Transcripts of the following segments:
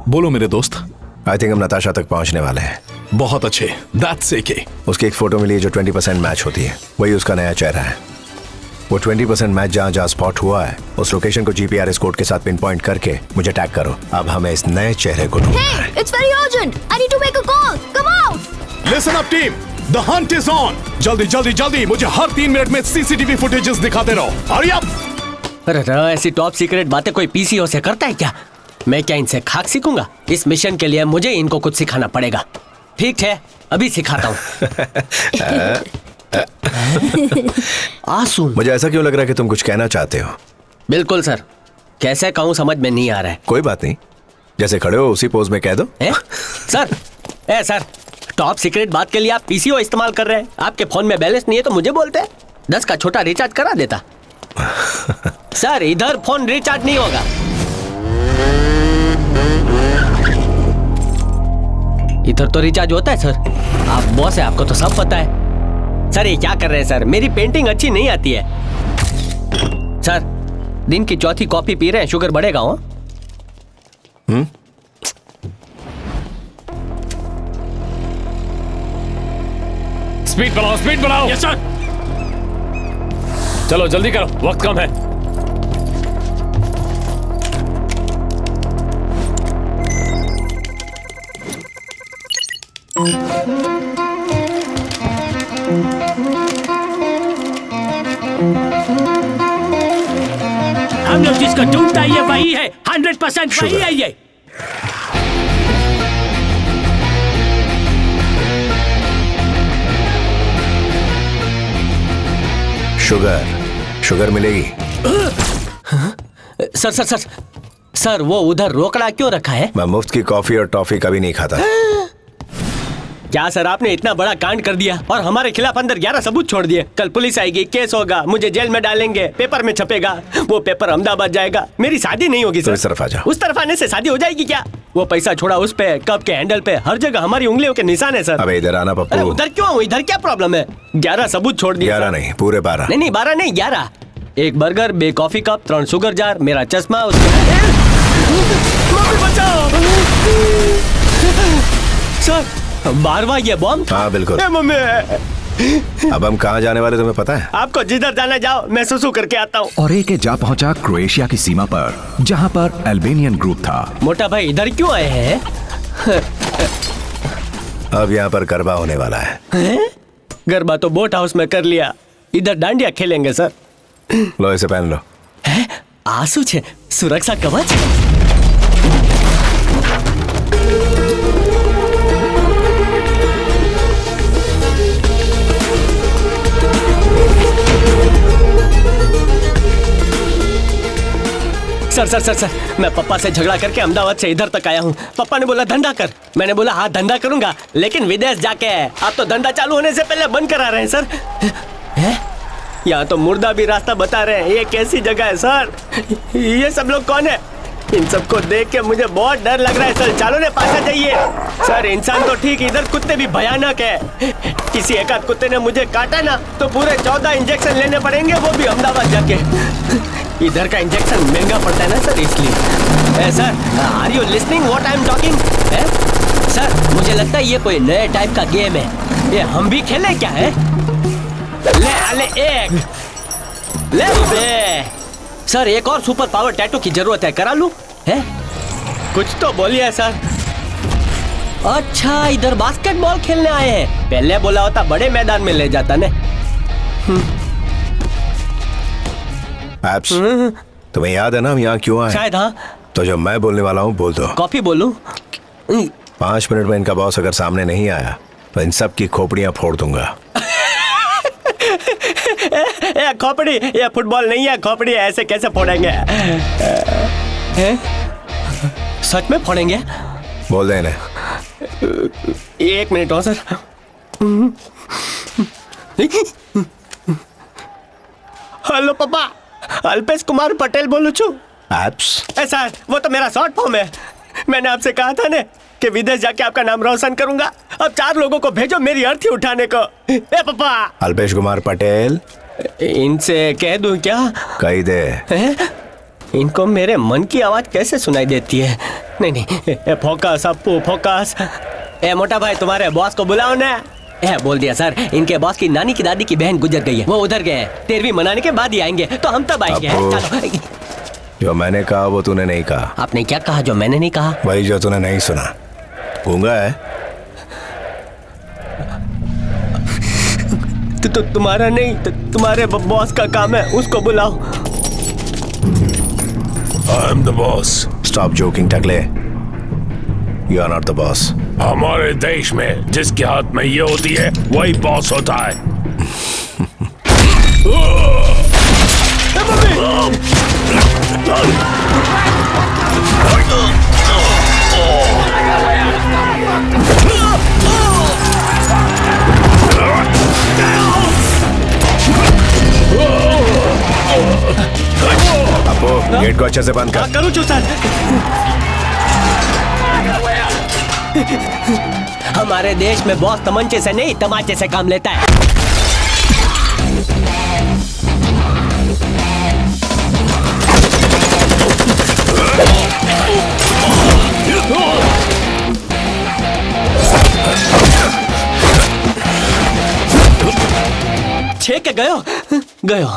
बोलो मेरे दोस्त। आई थिंक हम नताशा तक पहुंचने वाले हैं। बहुत अच्छे, दैट्स ओके। उसकी एक फोटो मिली है जो 20% मैच होती है, वही उसका नया चेहरा है। वो 20% मैच जहाँ जहाँ स्पॉट हुआ है उस लोकेशन को जीपीआरएस कोड के साथ पिन पॉइंट करके मुझे टैग करो। अब हमें इस नए चेहरे को ढूंढना है। Hey, it's very urgent. I need to make a call. Come out. Listen up team, the Hunt is on. जल्दी जल्दी जल्दी मुझे हर 3 मिनट में सीसीटीवी फुटेजेस दिखाते रहो। Hurry up. अरे ऐसी टॉप सीक्रेट बातें कोई पीसीओ से करता है क्या? मैं क्या इनसे खाक सीखूंगा? इस मिशन के लिए मुझे इनको कुछ सिखाना पड़ेगा। ठीक है, अभी सिखाता हूँ। आंसू। मुझे ऐसा क्यों लग रहा है कि तुम कुछ कहना चाहते हो? बिल्कुल सर, कैसे कहूँ समझ में नहीं आ रहा है। कोई बात नहीं, जैसे खड़े हो उसी पोज में कह दो। सर, टॉप सीक्रेट बात के लिए आप पीसीओ इस्तेमाल कर रहे हैं। आपके फोन में बैलेंस नहीं है तो मुझे बोलते हैं, 10 का छोटा रिचार्ज करा देता। सर इधर फोन रिचार्ज नहीं होगा। इधर तो रिचार्ज होता है सर। आप बॉस है, आपको तो सब पता है। सर ये क्या कर रहे हैं सर? मेरी पेंटिंग अच्छी नहीं आती है। सर दिन की चौथी कॉफी पी रहे हैं, शुगर बढ़ेगा। हो स्पीड बढ़ाओ, स्पीड बढ़ाओ। Yes sir. चलो जल्दी करो, वक्त कम है। हम लोग जिसको ढूंढता है ये वही है, 100% वही है ये। शुगर मिलेगी। सर वो उधर रोकड़ा क्यों रखा है? मैं मुफ्त की कॉफी और टॉफी कभी नहीं खाता। क्या सर आपने इतना बड़ा कांड कर दिया और हमारे खिलाफ अंदर 11 सबूत छोड़ दिए। कल पुलिस आएगी, केस होगा, मुझे जेल में डालेंगे, पेपर में छपेगा, वो पेपर अहमदाबाद जाएगा, मेरी शादी नहीं होगी सर। तो इस तरफ आ जाओ। उस तरफ आने से शादी हो जाएगी क्या? वो पैसा छोड़ा उस पे, कप के हैंडल पे, हर जगह हमारी उंगलियों के निशान है सर। अबे इधर आना पप्पू। उधर क्यों आऊं? इधर क्या प्रॉब्लम है? 11 सबूत छोड़ दिए। 11 नहीं, पूरे 12। नहीं 12 नहीं 11। एक burger, 2 coffee cup, 3 sugar jar, मेरा चश्मा, सर 12वां ये बॉम्ब। हाँ बिल्कुल। मम्मी अब हम कहाँ जाने वाले तुम्हें पता है? आपको जिधर जाना जाओ, मैं सुसु करके आता हूँ। और एक जा पहुंचा क्रोएशिया की सीमा पर, जहाँ पर अल्बेनियन ग्रुप था। मोटा भाई इधर क्यों आए हैं? अब यहाँ पर गरबा होने वाला है। गरबा तो बोट हाउस में कर लिया, इधर डांडिया खेलेंगे सर। लो इसे पहन लो। आंसू छे, सुरक्षा कवच। सर मैं पप्पा से झगड़ा करके अहमदाबाद से इधर तक आया हूँ। पप्पा ने बोला धंधा कर, मैंने बोला हाँ धंधा करूंगा, लेकिन विदेश जाके। आप तो धंधा चालू होने से पहले बंद करा रहे हैं सर। यहाँ तो मुर्दा भी रास्ता बता रहे हैं। ये कैसी जगह है सर? ये सब लोग कौन है? इन सबको देख के मुझे बहुत डर लग रहा है सर। चालू ने पास आ जाइए सर। इंसान तो ठीक, इधर कुत्ते भी भयानक है। किसी एक आध कुत्ते ने मुझे काटा ना तो पूरे 14 इंजेक्शन लेने पड़ेंगे, वो भी अहमदाबाद जाके। इधर का इंजेक्शन महंगा पड़ता है ना सर, इसलिए। Sir are you listening what I am talking? Sir मुझे लगता है ये कोई नए टाइप का गेम है। ये हम भी खेलें क्या है? ले एक ले। सर एक और सुपर पावर टैटू की जरूरत है, करा लूं? है कुछ तो बोलिए सर। अच्छा इधर बास्केटबॉल खेलने आए हैं। पहले बोला होता बड़े मैदान में ले जाता ने। एप्स, तुम्हें याद है ना हम यहाँ क्यों आए? शायद हाँ। तो जो मैं बोलने वाला हूँ बोल दो। कॉफी बोलूं? 5 मिनट में इनका बॉस अगर सामने नहीं आया तो इन सब की खोपड़ियाँ फोड़ दूंगा। ये खोपड़ी, ये फुटबॉल नहीं है, खोपड़ी है। ऐसे कैसे फोड़ेंगे? सच में फोड़ेंगे? बोल दे इन्हें। 1 मिनट हो सर। हेलो पापा, अल्पेश कुमार पटेल बोलू छू। एप्स? सर वो तो मेरा शॉर्ट फॉर्म है। मैंने आपसे कहा था ने कि विदेश जाके आपका नाम रोशन करूंगा। अब 4 लोगों को भेजो मेरी अर्थी उठाने को। पापा। अल्पेश कुमार पटेल। इनसे कह दूं क्या? कही दे। इनको मेरे मन की आवाज कैसे सुनाई देती है? नहीं नहीं, फोकस अपू फोकस। ए मोटा भाई, तुम्हारे बॉस को बुलाओ ना। बोल दिया सर, इनके बॉस की नानी की दादी की बहन गुजर गई है, वो उधर गए हैं। 13वीं मनाने के बाद ही आएंगे, तो हम तब आएंगे। चलो। जो मैंने कहा वो तूने नहीं कहा। आपने क्या कहा जो मैंने नहीं कहा? वही जो तूने नहीं सुना। गूंगा है? तो तुम्हारा नहीं, तुम्हारे बॉस का काम है, उसको बुलाओ। I am the boss. Stop joking, Takle. You are not the boss. हमारे देश में जिसके हाथ में ये होती है वही बॉस होता है। अपो, गेट को अच्छे से बंद कर। करूँ सर। हमारे देश में बॉस तमंचे से नहीं, तमाचे से काम लेता है। छेक के गयो गयो।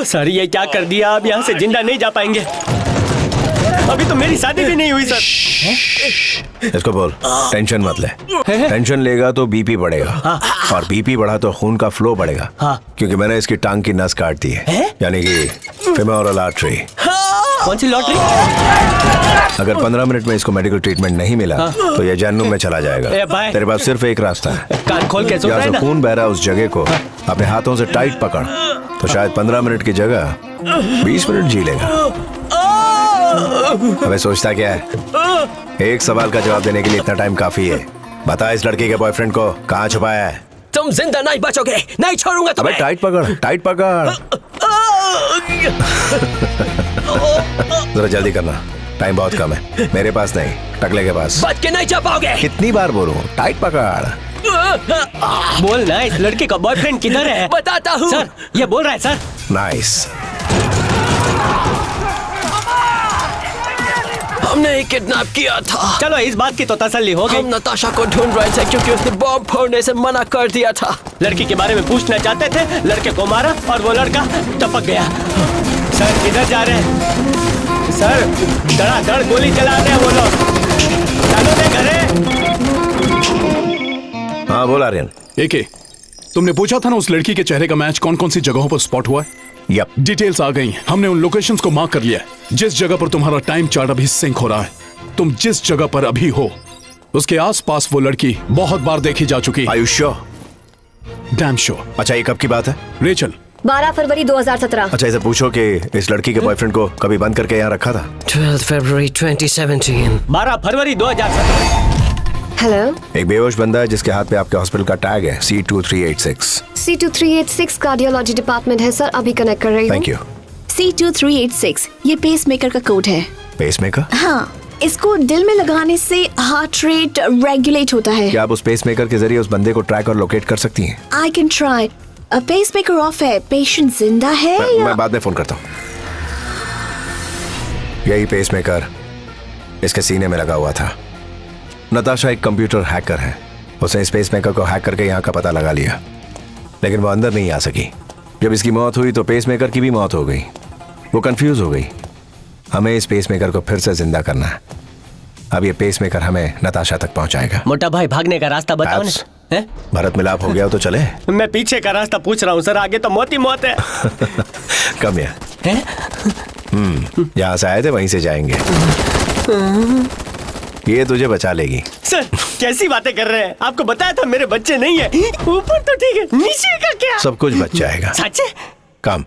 सर ये क्या कर दिया? अब यहाँ से जिंदा नहीं जा पाएंगे। अभी तो मेरी शादी भी नहीं हुई सर। इसको बोल टेंशन मत ले। टेंशन लेगा तो बीपी बढ़ेगा, और बीपी बढ़ा तो खून का फ्लो बढ़ेगा। क्योंकि मैंने इसकी टांग की नस काट दी है, यानी कि फेमोरल आर्टरी। कौन सी लॉटरी? अगर 15 मिनट में इसको मेडिकल ट्रीटमेंट नहीं मिला तो ये जहन्नुम में चला जाएगा। तेरे पास सिर्फ एक रास्ता है। कान खोल के सुन रहा है ना? खून बह रहा है उस जगह को अपने हाथों से टाइट पकड़, तो शायद 15 मिनट की जगह 20 मिनट जी लेगा। अबे सोचता क्या है? एक सवाल का जवाब देने के लिए इतना टाइम काफी है। बता इस लड़की के बॉयफ्रेंड को कहाँ छुपाया है? तुम जिंदा नहीं बचोगे, नहीं छोड़ूंगा तुम्हें। अबे टाइट पकड़, टाइट पकड़। जरा जल्दी करना, टाइम बहुत कम है। मेरे पास नहीं, टकले के पास। बच के नहीं जा पाओगे। कितनी बार बोलूं? टाइट पकड़। बोल ना, इस लड़के का बॉयफ्रेंड किधर है? बताता हूँ सर। ये बोल रहा है सर। नाइस। हमने ही किडनैप किया था। चलो इस बात की तो तसल्ली हो गई। हम नताशा को ढूंढ रहे थे क्योंकि उसने बॉम्ब फोड़ने से मना कर दिया था। लड़की के बारे में पूछना चाहते थे, लड़के को मारा और वो लड़का टपक गया। सर किधर जा रहे हैं? सर धड़ाधड़ गोली चला रहे हैं वो लोग। चलो दे घरे। हाँ बोल आर्यन। एके, तुमने पूछा था ना उस लड़की के चेहरे का मैच कौन कौन सी जगहों पर स्पॉट हुआ है? यप। डिटेल्स आ गई। हमने उन लोकेशंस को मार्क कर लिया है। जिस जगह पर तुम्हारा टाइम चार्ट अभी सिंक हो रहा है, तुम जिस जगह पर अभी हो उसके आसपास वो लड़की बहुत बार देखी जा चुकी है। Are you sure? Damn sure. अच्छा ये कब की बात है? रेचल, 12 फरवरी 2017। अच्छा इसे पूछो कि इस लड़की के बॉयफ्रेंड को कभी बंद करके यहाँ रखा था? 12 फरवरी 2017। 12 फरवरी 2017। हेलो, एक बेहोश बंदा है जिसके हाथ पे आपके हॉस्पिटल का टैग है C2386। C2386 कार्डियोलॉजी डिपार्टमेंट है सर, अभी कनेक्ट कर रही हूँ। Thank you. C2386 ये पेसमेकर का कोड है। पेसमेकर? हाँ, इसको दिल में लगाने से हार्ट रेट रेगुलेट होता है। क्या आप उस पेसमेकर के जरिए उस बंदे को ट्रैक और लोकेट कर सकती हैं? I can try. Pacemaker of है, पेशेंट जिंदा है या? मैं बाद में फोन करता हूँ। यही पेसमेकर इसके सीने में लगा हुआ था। नताशा एक कंप्यूटर हैकर है। उसने इस पेसमेकर को हैक करके यहाँ का पता लगा लिया, लेकिन वो अंदर नहीं आ सकी। जब इसकी मौत हुई तो पेसमेकर की भी मौत हो गई। वो कंफ्यूज हो गई। हमें इस पेसमेकर को फिर से जिंदा करना है। अब ये पेसमेकर हमें नताशा तक पहुंचाएगा। मोटा भाई भागने का रास्ता बताओ Perhaps ना। भरत मिलाप हो गया हो तो चले। मैं पीछे का रास्ता पूछ रहा हूँ सर, आगे तो मौत ही मौत है। कम या जहाँ से आए थे वहीं से जाएंगे। ये तुझे बचा लेगी। सर कैसी बातें कर रहे हैं? आपको बताया था मेरे बच्चे नहीं है। ऊपर तो ठीक है, नीचे का क्या? सब कुछ बच जाएगा। सच है? काम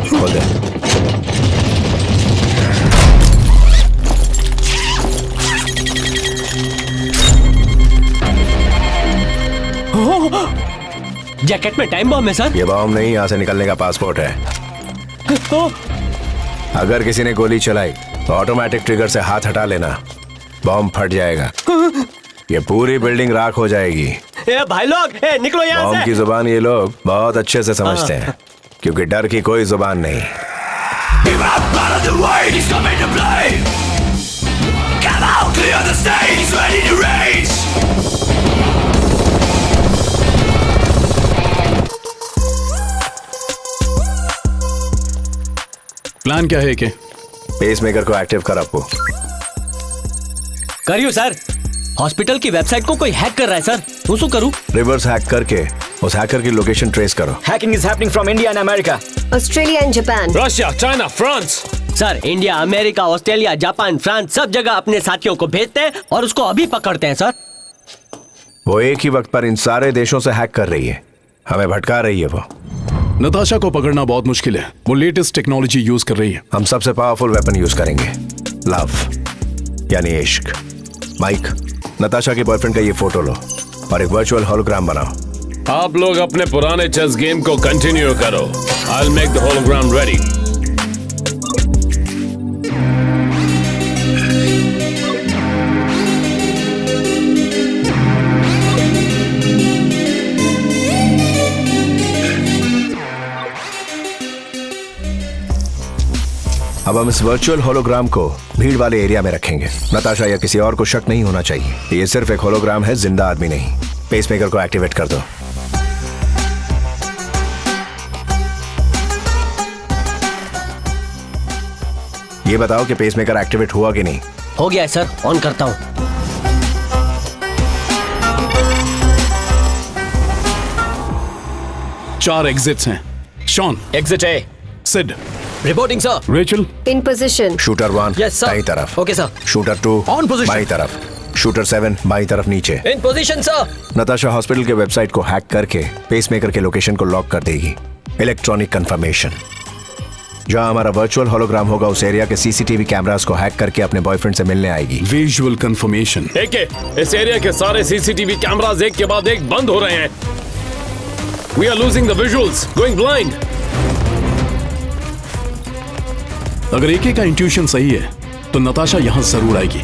खोल दे। जैकेट में टाइम बॉम्ब है सर। ये बॉम्ब नहीं, यहाँ से निकलने का पासपोर्ट है। अगर किसी ने गोली चलाई तो ऑटोमेटिक ट्रिगर से हाथ हटा लेना, बॉम्ब फट जाएगा। ये पूरी बिल्डिंग राख हो जाएगी। ए भाई लोग, ए निकलो यहाँ बॉम्ब से। की जुबान ये लोग बहुत अच्छे से समझते हैं, क्योंकि डर की कोई जुबान नहीं। प्लान क्या है के? पेसमेकर को एक्टिव कर आपको। करियो सर। हॉस्पिटल की वेबसाइट को कोई हैक कर रहा है सर। उसको करूँ? रिवर्स हैक करके उस हैकर की लोकेशन ट्रेस करो। Hacking is happening from India and America. Australia and Japan. Russia, China, France. Sir India, America, Australia, Japan, France सब जगह अपने साथियों को भेजते हैं और उसको अभी पकड़ते हैं सर। वो एक ही वक्त पर इन सारे देशों से हैक कर रही है, हमें भटका रही है। वो नताशा को पकड़ना बहुत मुश्किल है। वो लेटेस्ट टेक्नोलॉजी यूज कर रही है। हम सबसे पावरफुल वेपन यूज करेंगे, लव यानी इश्क। माइक, नताशा के बॉयफ्रेंड का ये फोटो लो और एक वर्चुअल होलोग्राम बनाओ। आप लोग अपने पुराने चेस गेम को कंटिन्यू करो। I'll make the hologram ready. अब हम इस वर्चुअल होलोग्राम को भीड़ वाले एरिया में रखेंगे। नताशा या किसी और को शक नहीं होना चाहिए। ये सिर्फ एक होलोग्राम है, जिंदा आदमी नहीं। पेसमेकर को एक्टिवेट कर दो। ये बताओ कि पेसमेकर एक्टिवेट हुआ कि नहीं? हो गया है सर, ऑन करता हूँ। चार एग्जिट्स हैं। Shawn, Exit A. Sid, Reporting, sir. Rachel, In position. Shooter 1 Yes, sir. दाईं तरफ, Okay, sir. Shooter 2 On position. बाईं तरफ, शूटर 7 बाईं तरफ नीचे। In position, sir. Natasha hospital के वेबसाइट को हैक करके पेसमेकर के लोकेशन को लॉक कर देगी। Electronic confirmation. जहां हमारा वर्चुअल होलोग्राम होगा उस एरिया के सीसीटीवी कैमरास को हैक करके अपने बॉयफ्रेंड से मिलने आएगी। Visual confirmation. इस एरिया के सारे सीसीटीवी कैमरास एक के बाद एक बंद हो रहे हैं। We are losing the visuals, going blind. अगर एके का इंट्यूशन सही है तो नताशा यहां जरूर आएगी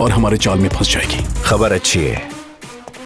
और हमारे चाल में फंस जाएगी। खबर अच्छी है,